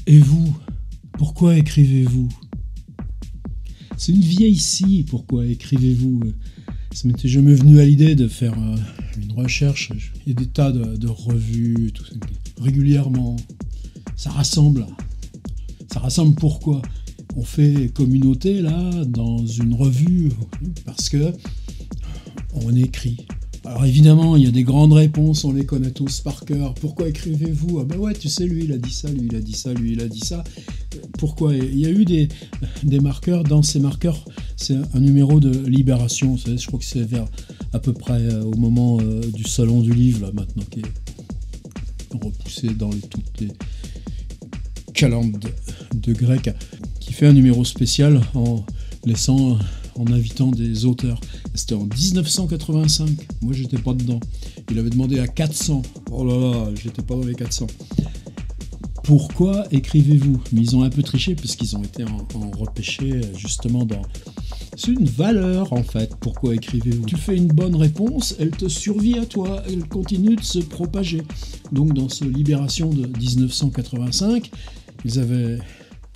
Et vous, pourquoi écrivez-vous? C'est une vieille scie, pourquoi écrivez-vous? Ça m'était jamais venu à l'idée de faire une recherche. Il y a des tas de revues, tout ça, régulièrement. Ça rassemble. Ça rassemble pourquoi? On fait communauté, là, dans une revue, parce que on écrit. Alors évidemment, il y a des grandes réponses, on les connaît tous par cœur. Pourquoi écrivez-vous? Ah ben ouais, tu sais, lui il a dit ça, lui il a dit ça, lui il a dit ça. Pourquoi? Il y a eu des marqueurs. Dans ces marqueurs, c'est un numéro de Libération. Vous savez, je crois que c'est vers à peu près au moment du salon du livre, là, maintenant, qui est repoussé dans toutes les calendes de grec, qui fait un numéro spécial en laissant... en invitant des auteurs. C'était en 1985. Moi, j'étais pas dedans. Il avait demandé à 400. Oh là là, j'étais pas dans les 400. Pourquoi écrivez-vous? Mais ils ont un peu triché parce qu'ils ont été en repêché justement dans... C'est une valeur en fait. Pourquoi écrivez-vous? Tu fais une bonne réponse, elle te survit à toi, elle continue de se propager. Donc dans ce Libération de 1985, ils avaient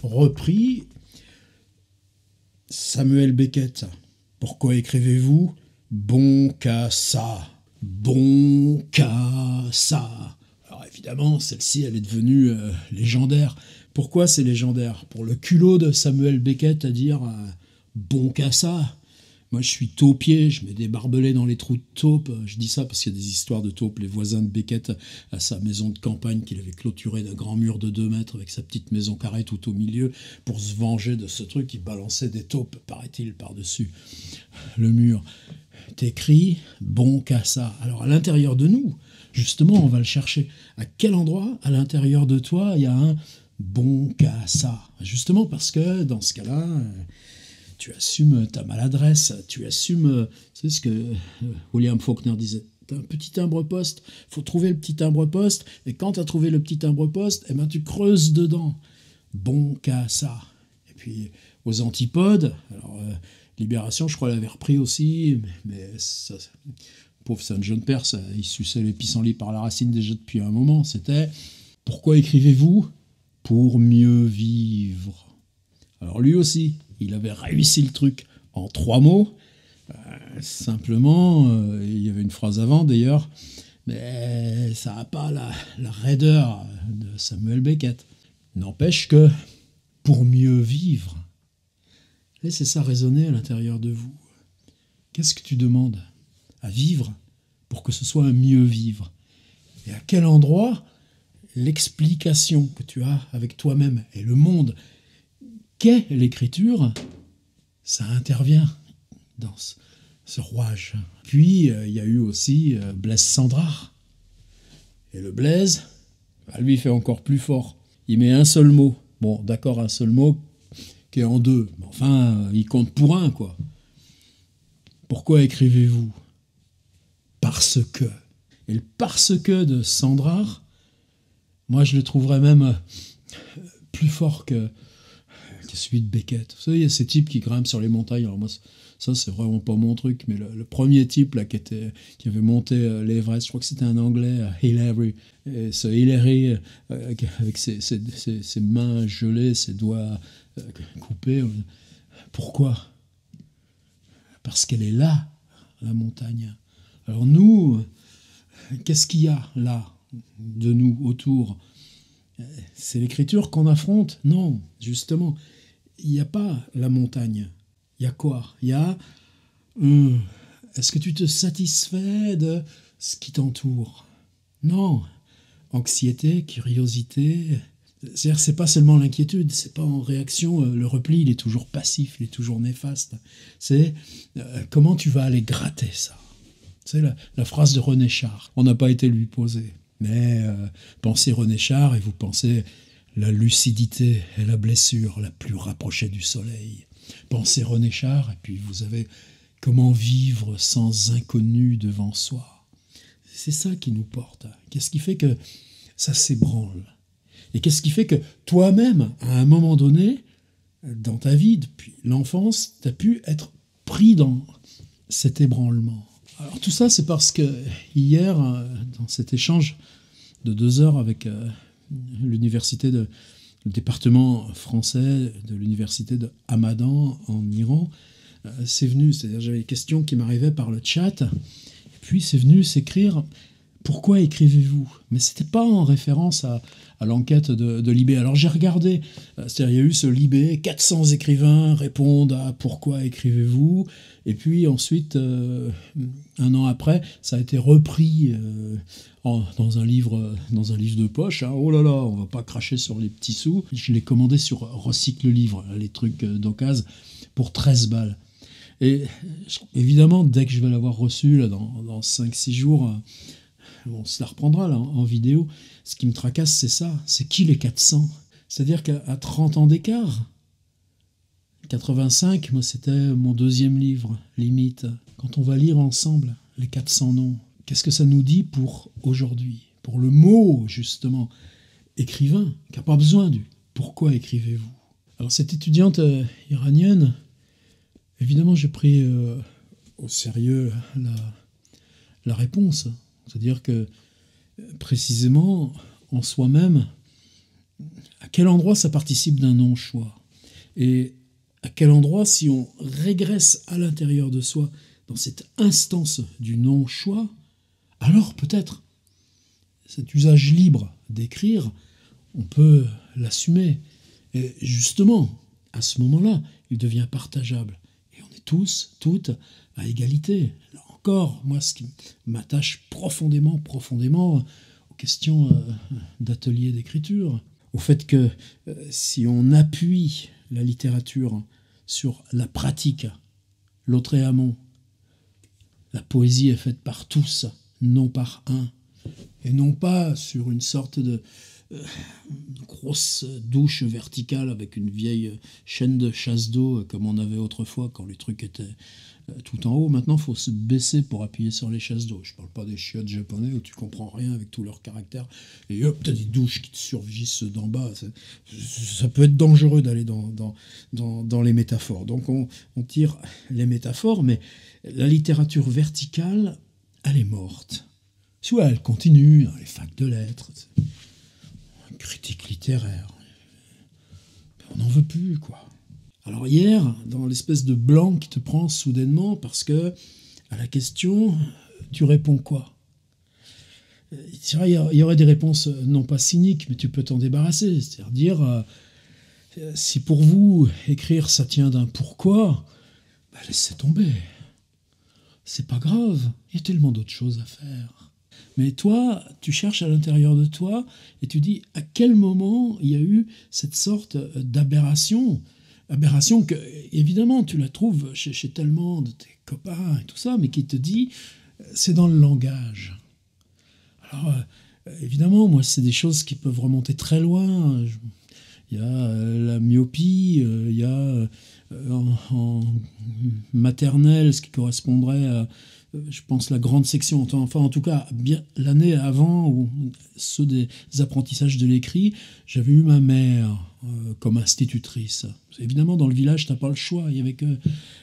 repris Samuel Beckett. Pourquoi écrivez-vous? Bon qu'à ça. Bon qu'à ça. Alors évidemment, celle-ci, elle est devenue légendaire. Pourquoi c'est légendaire? Pour le culot de Samuel Beckett à dire bon qu'à ça. Moi, je suis taupier, je mets des barbelés dans les trous de taupe. Je dis ça parce qu'il y a des histoires de taupe. Les voisins de Beckett, à sa maison de campagne, qu'il avait clôturée d'un grand mur de 2 mètres avec sa petite maison carrée tout au milieu, pour se venger de ce truc, il balançait des taupes, paraît-il, par-dessus le mur. T'écris bon qu'à ça. Alors, à l'intérieur de nous, justement, on va le chercher. À quel endroit, à l'intérieur de toi, il y a un bon qu'à ça? Justement parce que, dans ce cas-là... tu assumes ta maladresse, tu assumes, c'est ce que William Faulkner disait, t'as un petit timbre-poste, faut trouver le petit timbre-poste, et quand t'as trouvé le petit timbre-poste, eh ben tu creuses dedans. Bon qu'à ça. Et puis aux antipodes, alors Libération, je crois, l'avait repris aussi, mais ça, pauvre Saint John Perse, il suçait les pissenlits par la racine déjà depuis un moment. C'était pourquoi écrivez-vous? Pour mieux vivre. Alors lui aussi, il avait réussi le truc en 3 mots. Simplement, il y avait une phrase avant d'ailleurs, mais ça n'a pas la raideur de Samuel Beckett. N'empêche que, pour mieux vivre, laissez ça résonner à l'intérieur de vous. Qu'est-ce que tu demandes à vivre pour que ce soit un mieux vivre? Et à quel endroit l'explication que tu as avec toi-même et le monde qu'est l'écriture, ça intervient dans ce rouage. Puis, il y a eu aussi Blaise Cendrars. Et le Blaise, lui, fait encore plus fort. Il met un seul mot. Bon, d'accord, un seul mot qui est en 2. Mais enfin, il compte pour 1, quoi. Pourquoi écrivez-vous? Parce que. Et le parce que de Cendrars, moi, je le trouverais même plus fort que celui de Beckett. Vous savez, il y a ces types qui grimpent sur les montagnes. Alors moi, ça, c'est vraiment pas mon truc, mais le premier type là, qui avait monté l'Everest, je crois que c'était un Anglais, Hillary. Et ce Hillary, avec ses mains gelées, ses doigts coupés. Pourquoi? Parce qu'elle est là, la montagne. Alors nous, qu'est-ce qu'il y a là, de nous, autour? C'est l'écriture qu'on affronte? Non, justement. Il n'y a pas la montagne. Il y a quoi? Il y a... est-ce que tu te satisfais de ce qui t'entoure? Non. Anxiété, curiosité... C'est-à-dire, c'est pas seulement l'inquiétude, c'est pas en réaction, le repli, il est toujours passif, il est toujours néfaste. C'est comment tu vas aller gratter ça? C'est la phrase de René Char. On n'a pas été lui poser. Mais pensez René Char et vous pensez la lucidité et la blessure la plus rapprochée du soleil. Pensez René Char et puis vous avez comment vivre sans inconnu devant soi. C'est ça qui nous porte. Qu'est-ce qui fait que ça s'ébranle? Et qu'est-ce qui fait que toi-même, à un moment donné, dans ta vie, depuis l'enfance, tu as pu être pris dans cet ébranlement? Alors tout ça, c'est parce que hier, dans cet échange de 2 heures avec l'université de le département français de l'université de Hamadan en Iran. C'est venu, c'est-à-dire j'avais des questions qui m'arrivaient par le chat, et puis c'est venu s'écrire « Pourquoi écrivez-vous » Mais c'était pas en référence à l'enquête de Libé. Alors j'ai regardé, c'est-à-dire il y a eu ce Libé, 400 écrivains répondent à « Pourquoi écrivez-vous » et puis ensuite, un an après, ça a été repris dans un livre de poche. Hein. Oh là là, on va pas cracher sur les petits sous. Je l'ai commandé sur Recycle Livre, les trucs d'occasion, pour 13 balles. Et évidemment, dès que je vais l'avoir reçu, là, dans 5-6 jours, on se la reprendra là, en vidéo. Ce qui me tracasse, c'est ça. C'est qui les 400 ? C'est-à-dire qu'à 30 ans d'écart, 85, moi c'était mon deuxième livre, limite. Quand on va lire ensemble les 400 noms, qu'est-ce que ça nous dit pour aujourd'hui ? Pour le mot, justement, écrivain, qui n'a pas besoin du « pourquoi écrivez-vous » ? Alors cette étudiante iranienne, évidemment j'ai pris au sérieux la réponse. C'est-à-dire que, précisément, en soi-même, à quel endroit ça participe d'un non-choix ? Et à quel endroit, si on régresse à l'intérieur de soi, dans cette instance du non-choix, alors peut-être cet usage libre d'écrire, on peut l'assumer. Et justement, à ce moment-là, il devient partageable. Et on est tous, toutes, à égalité. Là encore, moi, ce qui m'attache profondément aux questions d'atelier d'écriture, au fait que si on appuie la littérature sur la pratique, l'autre la poésie est faite par tous, non par un, et non pas sur une sorte de grosse douche verticale avec une vieille chaîne de chasse d'eau comme on avait autrefois quand les trucs étaient tout en haut. Maintenant, il faut se baisser pour appuyer sur les chasses d'eau. Je ne parle pas des chiottes japonais où tu comprends rien avec tout leur caractère. Et hop, tu as des douches qui te surgissent d'en bas. Ça peut être dangereux d'aller dans les métaphores. Donc on tire les métaphores, mais la littérature verticale, elle est morte. Soit elle continue dans les facs de lettres, critique littéraire. On n'en veut plus, quoi. Alors hier, dans l'espèce de blanc qui te prend soudainement parce que à la question, tu réponds quoi ? Il y aurait des réponses non pas cyniques, mais tu peux t'en débarrasser. C'est-à-dire dire, si pour vous, écrire, ça tient d'un pourquoi, laissez tomber. C'est pas grave, il y a tellement d'autres choses à faire. Mais toi, tu cherches à l'intérieur de toi et tu dis à quel moment il y a eu cette sorte d'aberration. Aberration que, évidemment, tu la trouves chez tellement de tes copains et tout ça, mais qui te dit, c'est dans le langage. Alors, évidemment, moi, c'est des choses qui peuvent remonter très loin. Il y a la myopie, il y a en maternelle, ce qui correspondrait à, je pense, la grande section, enfin en tout cas, bien l'année avant, ou ceux des apprentissages de l'écrit, j'avais eu ma mère comme institutrice. Évidemment, dans le village, tu n'as pas le choix. Il y avait que,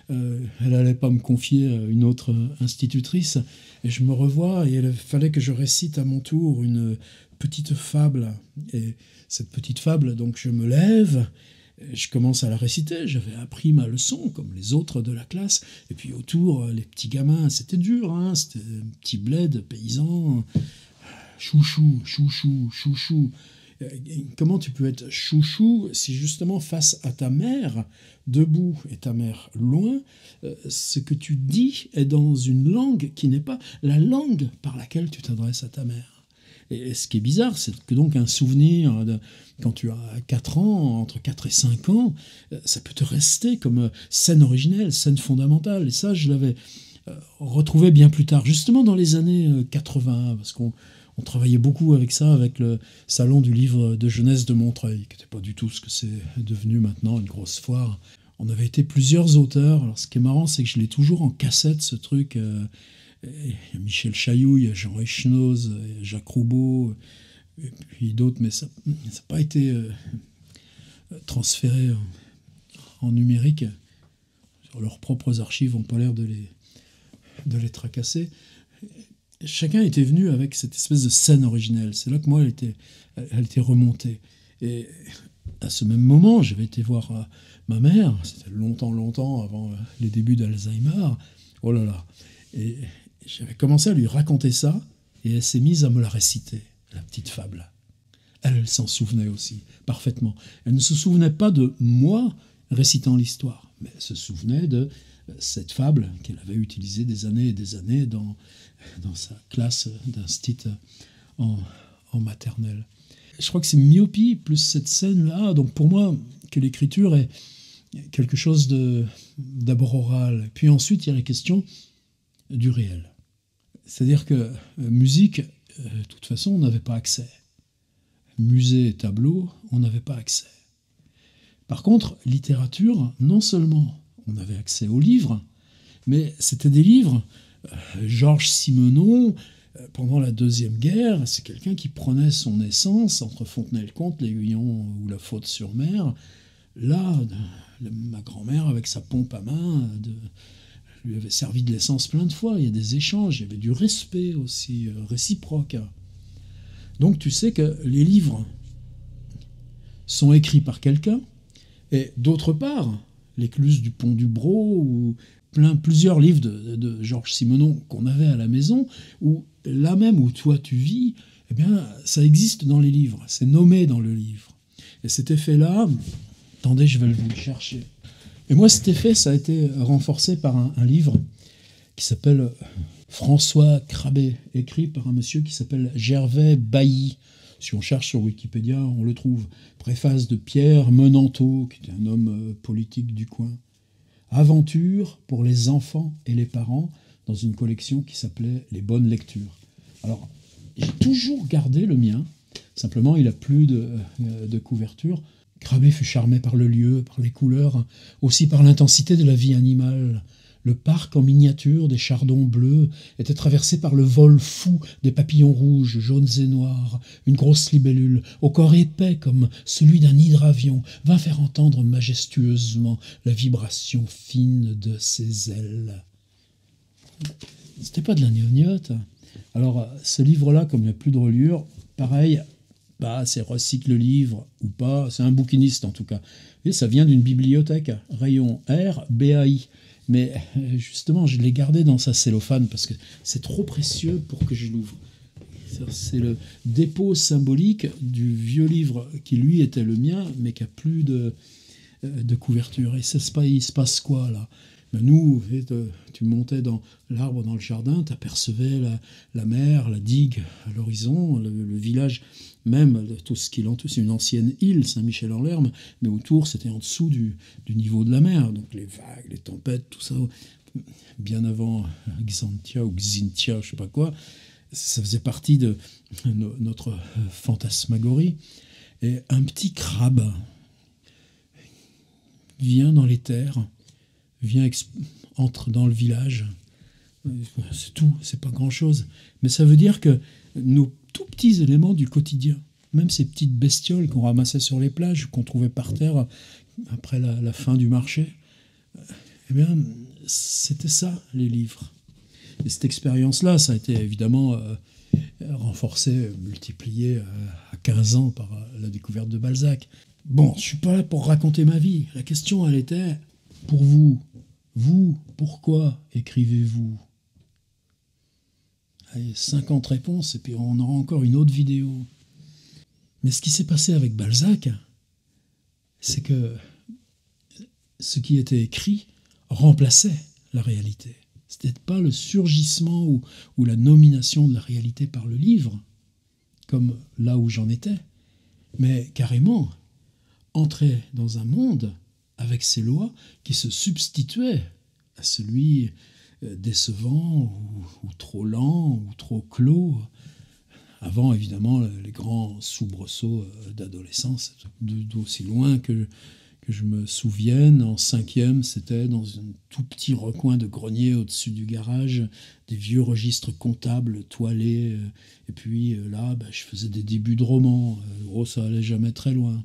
elle n'allait pas me confier une autre institutrice. Et je me revois, et il fallait que je récite à mon tour une petite fable. Et cette petite fable, donc je me lève, je commence à la réciter. J'avais appris ma leçon, comme les autres de la classe. Et puis autour, les petits gamins, c'était dur, hein, c'était un petit bled paysan. Chouchou, chouchou, chouchou. Comment tu peux être chouchou si justement face à ta mère, debout et ta mère loin, ce que tu dis est dans une langue qui n'est pas la langue par laquelle tu t'adresses à ta mère. Et ce qui est bizarre, c'est que donc un souvenir, quand tu as 4 ans, entre 4 et 5 ans, ça peut te rester comme scène originelle, scène fondamentale. Et ça, je l'avais retrouvé bien plus tard, justement dans les années 80, parce qu'on travaillait beaucoup avec ça, avec le salon du livre de jeunesse de Montreuil, qui n'était pas du tout ce que c'est devenu maintenant, une grosse foire. On avait été plusieurs auteurs. Alors ce qui est marrant, c'est que je l'ai toujours en cassette, ce truc. Il y a Michel Chailloux, il y a Jean Echenoz, il y a Jacques Roubaud, et puis d'autres, mais ça n'a pas été transféré en numérique. Leurs propres archives n'ont pas l'air de les tracasser. Chacun était venu avec cette espèce de scène originelle. C'est là que moi, elle était remontée. Et à ce même moment, j'avais été voir ma mère, c'était longtemps avant les débuts d'Alzheimer. Oh là là. Et j'avais commencé à lui raconter ça, et elle s'est mise à me la réciter, la petite fable. Elle s'en souvenait aussi, parfaitement. Elle ne se souvenait pas de moi récitant l'histoire, mais elle se souvenait de cette fable qu'elle avait utilisée des années et des années dans sa classe d'instit en maternelle. Je crois que c'est myopie plus cette scène-là. Donc pour moi, que l'écriture est quelque chose d'abord oral. Puis ensuite, il y a la question du réel. C'est-à-dire que musique, de toute façon, on n'avait pas accès. Musée, tableau, on n'avait pas accès. Par contre, littérature, non seulement on avait accès aux livres, mais c'était des livres. Georges Simenon, pendant la Deuxième Guerre, c'est quelqu'un qui prenait son essence entre Fontenay-le-Comte, l'Aiguillon ou la Faute-sur-Mer. Là, ma grand-mère, avec sa pompe à main, lui avait servi de l'essence plein de fois. Il y a des échanges, il y avait du respect aussi, réciproque. Donc tu sais que les livres sont écrits par quelqu'un, et d'autre part, l'Écluse du Pont du Brau, ou plusieurs livres de Georges Simenon qu'on avait à la maison, où là même où toi tu vis, eh bien, ça existe dans les livres, c'est nommé dans le livre. Et cet effet-là, attendez, je vais le chercher. Et moi, cet effet, ça a été renforcé par un livre qui s'appelle François Crabet, écrit par un monsieur qui s'appelle Gervais Bailly. Si on cherche sur Wikipédia, on le trouve. Préface de Pierre Menanteau, qui était un homme politique du coin. Aventure pour les enfants et les parents, dans une collection qui s'appelait Les Bonnes Lectures. Alors, j'ai toujours gardé le mien, simplement il n'a plus de couverture. Crabet fut charmé par le lieu, par les couleurs, aussi par l'intensité de la vie animale. Le parc en miniature des chardons bleus était traversé par le vol fou des papillons rouges, jaunes et noirs. Une grosse libellule, au corps épais comme celui d'un hydravion, vint faire entendre majestueusement la vibration fine de ses ailes. C'était pas de la gnognotte. Alors, ce livre-là, comme il n'y a plus de reliure, pareil, c'est recycle le livre ou pas, c'est un bouquiniste en tout cas. Et ça vient d'une bibliothèque, rayon R, BAI. Mais justement, je l'ai gardé dans sa cellophane parce que c'est trop précieux pour que je l'ouvre. C'est le dépôt symbolique du vieux livre qui, lui, était le mien, mais qui n'a plus de couverture. Et il se passe quoi, là? Ben nous, tu montais dans l'arbre dans le jardin, tu apercevais la mer, la digue à l'horizon, le village même, tout ce qui l'entoure. C'est une ancienne île, Saint-Michel-en-Lerme, mais autour, c'était en dessous du niveau de la mer. Donc les vagues, les tempêtes, tout ça, bien avant Xantia ou Xintia, je ne sais pas quoi, ça faisait partie de notre fantasmagorie. Et un petit crabe vient dans les terres, entre dans le village. C'est tout, c'est pas grand-chose. Mais ça veut dire que nos tout petits éléments du quotidien, même ces petites bestioles qu'on ramassait sur les plages, qu'on trouvait par terre après la fin du marché, eh bien, c'était ça, les livres. Et cette expérience-là, ça a été évidemment renforcé, multiplié à 15 ans par la découverte de Balzac. Bon, je suis pas là pour raconter ma vie. La question, elle était, pour vous, pourquoi écrivez-vous? Allez, 50 réponses, et puis on aura encore une autre vidéo. Mais ce qui s'est passé avec Balzac, c'est que ce qui était écrit remplaçait la réalité. C'était pas le surgissement ou la nomination de la réalité par le livre, comme là où j'en étais, mais carrément entrer dans un monde avec ses lois qui se substituaient à celui décevant ou trop lent ou trop clos, avant évidemment les grands soubresauts d'adolescence. D'aussi loin que je me souvienne, en 5e, c'était dans un tout petit recoin de grenier au-dessus du garage, des vieux registres comptables toilés, et puis là, je faisais des débuts de romans, ça allait jamais très loin.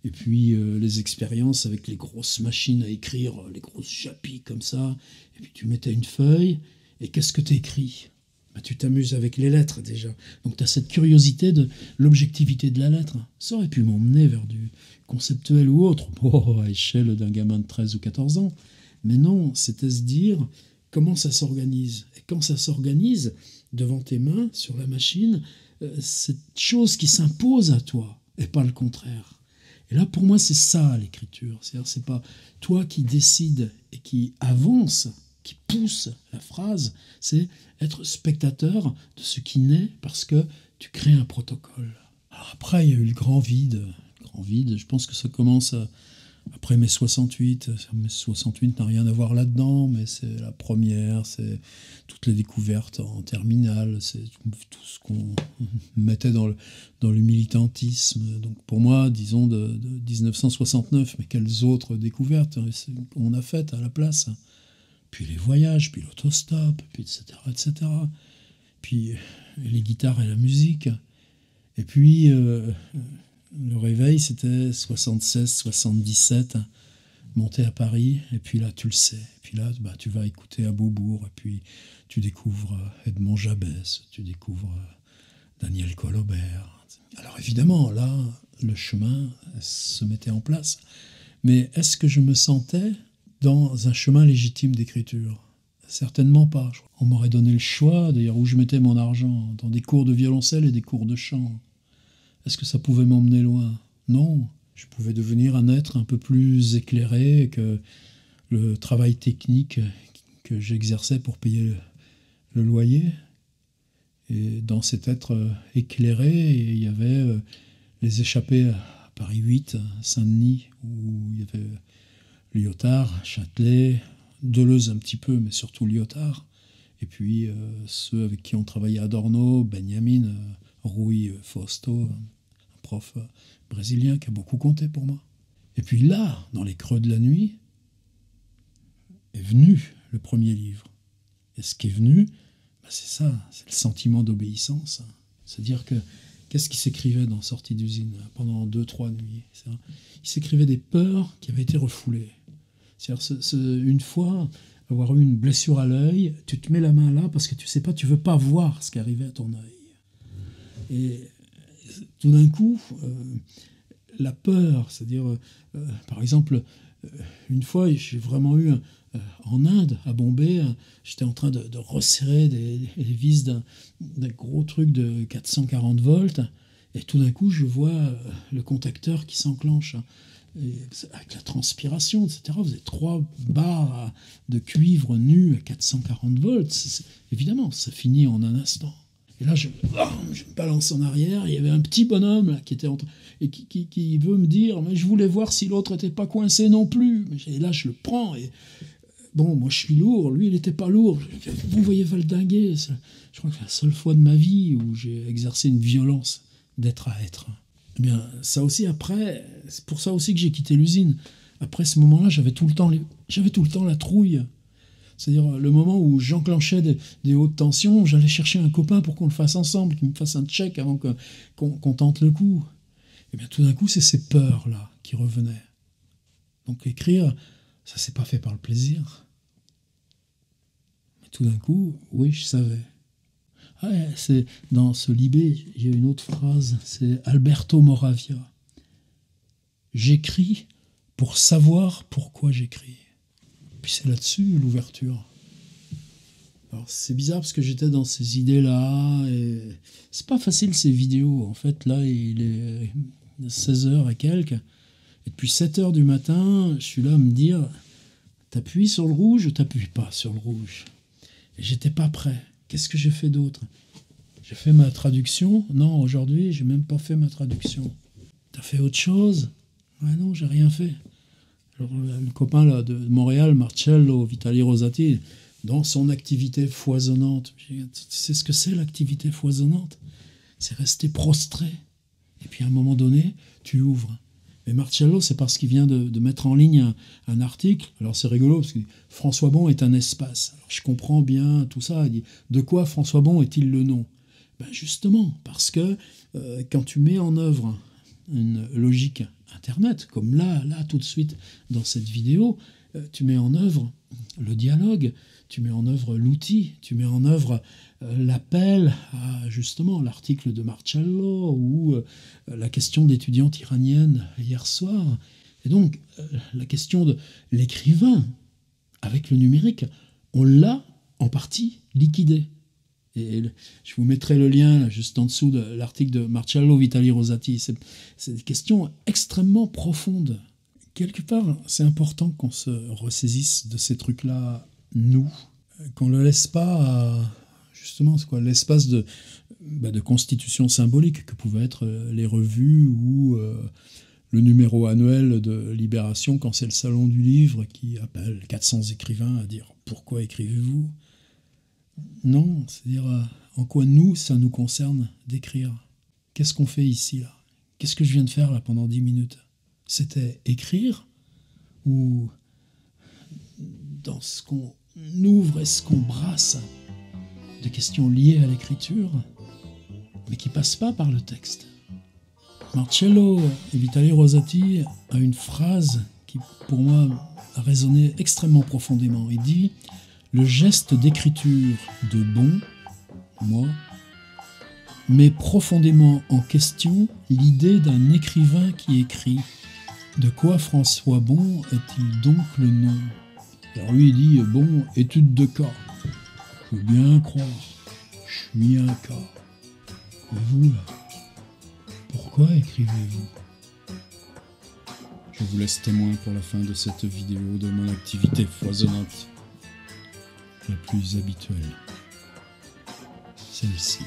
Et puis les expériences avec les grosses machines à écrire, les grosses chapis comme ça. Et puis tu mettais une feuille, et qu'est-ce que tu écris? bah, tu t'amuses avec les lettres déjà. Donc tu as cette curiosité de l'objectivité de la lettre. Ça aurait pu m'emmener vers du conceptuel ou autre, à l'échelle d'un gamin de 13 ou 14 ans. Mais non, c'était se dire comment ça s'organise. Et quand ça s'organise devant tes mains, sur la machine, cette chose qui s'impose à toi, et pas le contraire. Et là, pour moi, c'est ça l'écriture. C'est-à-dire, c'est pas toi qui décides et qui avance, qui pousse la phrase, c'est être spectateur de ce qui naît parce que tu crées un protocole. Alors après, il y a eu le grand vide. Le grand vide, je pense que ça commence après mai 68. Mai 68 n'a rien à voir là-dedans, mais c'est la première, c'est toutes les découvertes en terminale, c'est tout ce qu'on mettait dans le militantisme. Donc pour moi, disons de 1969, mais quelles autres découvertes on a faites à la place? Puis les voyages, puis l'autostop, puis etc., etc. Puis les guitares et la musique. Et puis le réveil, c'était 76, 77, monter à Paris, et puis là, tu le sais. Et puis là, bah, tu vas écouter à Beaubourg, et puis tu découvres Edmond Jabès, tu découvres Daniel Colobert. Alors évidemment, là, le chemin se mettait en place. Mais est-ce que je me sentais dans un chemin légitime d'écriture? Certainement pas. On m'aurait donné le choix, d'ailleurs, où je mettais mon argent, dans des cours de violoncelle et des cours de chant. Est-ce que ça pouvait m'emmener loin? Non. Je pouvais devenir un être un peu plus éclairé que le travail technique que j'exerçais pour payer le loyer. Et dans cet être éclairé, il y avait les échappées à Paris 8, Saint-Denis, où il y avait Lyotard, Châtelet, Deleuze un petit peu, mais surtout Lyotard. Et puis ceux avec qui on travaillait à Adorno, Benjamin, Rui Fausto, un prof brésilien qui a beaucoup compté pour moi. Et puis là, dans les creux de la nuit, est venu le premier livre. Et ce qui est venu, bah c'est ça, c'est le sentiment d'obéissance. C'est-à-dire que qu'est-ce qui s'écrivait dans Sortie d'usine pendant 2-3 nuits? Il s'écrivait des peurs qui avaient été refoulées. C'est-à-dire, une fois, avoir eu une blessure à l'œil, tu te mets la main là parce que tu sais pas, tu veux pas voir ce qui arrivait à ton œil. Et tout d'un coup, la peur, c'est-à-dire, par exemple, une fois, j'ai vraiment eu, en Inde, à Bombay, j'étais en train de resserrer les vis d'un gros truc de 440 volts, et tout d'un coup, je vois le contacteur qui s'enclenche. Et avec la transpiration, etc. Vous avez 3 barres de cuivre nu à 440 volts. Évidemment, ça finit en un instant. Et là, je me balance en arrière. Il y avait un petit bonhomme là, qui était et qui veut me dire, mais je voulais voir si l'autre n'était pas coincé non plus. Et là, je le prends. Et bon, moi, je suis lourd. Lui, il n'était pas lourd. Vous voyez valdinguer. Je crois que c'est la seule fois de ma vie où j'ai exercé une violence d'être à être. Eh bien, ça aussi, après, c'est pour ça aussi que j'ai quitté l'usine. Après ce moment-là, j'avais tout le temps la trouille. C'est-à-dire, le moment où j'enclenchais des hautes tensions, j'allais chercher un copain pour qu'on le fasse ensemble, qu'il me fasse un check avant qu'on tente le coup. Et bien, tout d'un coup, c'est ces peurs-là qui revenaient. Donc, écrire, ça s'est pas fait par le plaisir. Mais tout d'un coup, oui, je savais. Ah ouais, c'est dans ce Libé, il y a une autre phrase, c'est Alberto Moravia. J'écris pour savoir pourquoi j'écris. Puis c'est là-dessus l'ouverture. Alors c'est bizarre parce que j'étais dans ces idées-là et c'est pas facile ces vidéos. En fait, là, il est 16h et quelques. Et depuis 7h du matin, je suis là à me dire, t'appuies sur le rouge ou t'appuies pas sur le rouge? Et j'étais pas prêt. Qu'est-ce que j'ai fait d'autre? J'ai fait ma traduction. Non, aujourd'hui, j'ai même pas fait ma traduction. T'as fait autre chose? Ouais, non, j'ai rien fait. Alors, le copain là, de Montréal, Marcello Vitali Rosati, dans son activité foisonnante, tu sais ce que c'est l'activité foisonnante? C'est rester prostré. Et puis à un moment donné, tu ouvres. Mais Marcello, c'est parce qu'il vient de mettre en ligne un article. Alors c'est rigolo, parce que François Bon est un espace. Alors je comprends bien tout ça. Il dit, de quoi François Bon est-il le nom? Ben justement, parce que quand tu mets en œuvre une logique Internet, comme là, tout de suite, dans cette vidéo, tu mets en œuvre le dialogue, tu mets en œuvre l'outil, tu mets en œuvre l'appel à justement l'article de Marcello ou la question d'étudiante iranienne hier soir. Et donc, la question de l'écrivain avec le numérique, on l'a en partie liquidé. Et je vous mettrai le lien là, juste en dessous de l'article de Marcello Vitali Rosati. C'est des questions extrêmement profondes. Quelque part, c'est important qu'on se ressaisisse de ces trucs-là, nous, qu'on ne le laisse pas à, justement, c'est quoi, l'espace de constitution symbolique que pouvaient être les revues ou le numéro annuel de Libération quand c'est le salon du livre qui appelle 400 écrivains à dire « Pourquoi écrivez-vous » Non, c'est-à-dire en quoi nous, ça nous concerne d'écrire. Qu'est-ce qu'on fait ici, là? Qu'est-ce que je viens de faire, là, pendant 10 minutes? C'était écrire ou dans ce qu'on ouvre et ce qu'on brasse de questions liées à l'écriture, mais qui passent pas par le texte. Marcello et Vitali Rosati a une phrase qui, pour moi, a résonné extrêmement profondément. Il dit « Le geste d'écriture de Bon, moi, met profondément en question l'idée d'un écrivain qui écrit. De quoi François Bon est-il donc le nom ?» Alors lui, il dit « Bon, étude de cas. Faut bien croire, je suis un cas. Et vous, là, pourquoi écrivez-vous ?» Je vous laisse témoin pour la fin de cette vidéo de mon activité foisonnante. La plus habituelle. Celle-ci.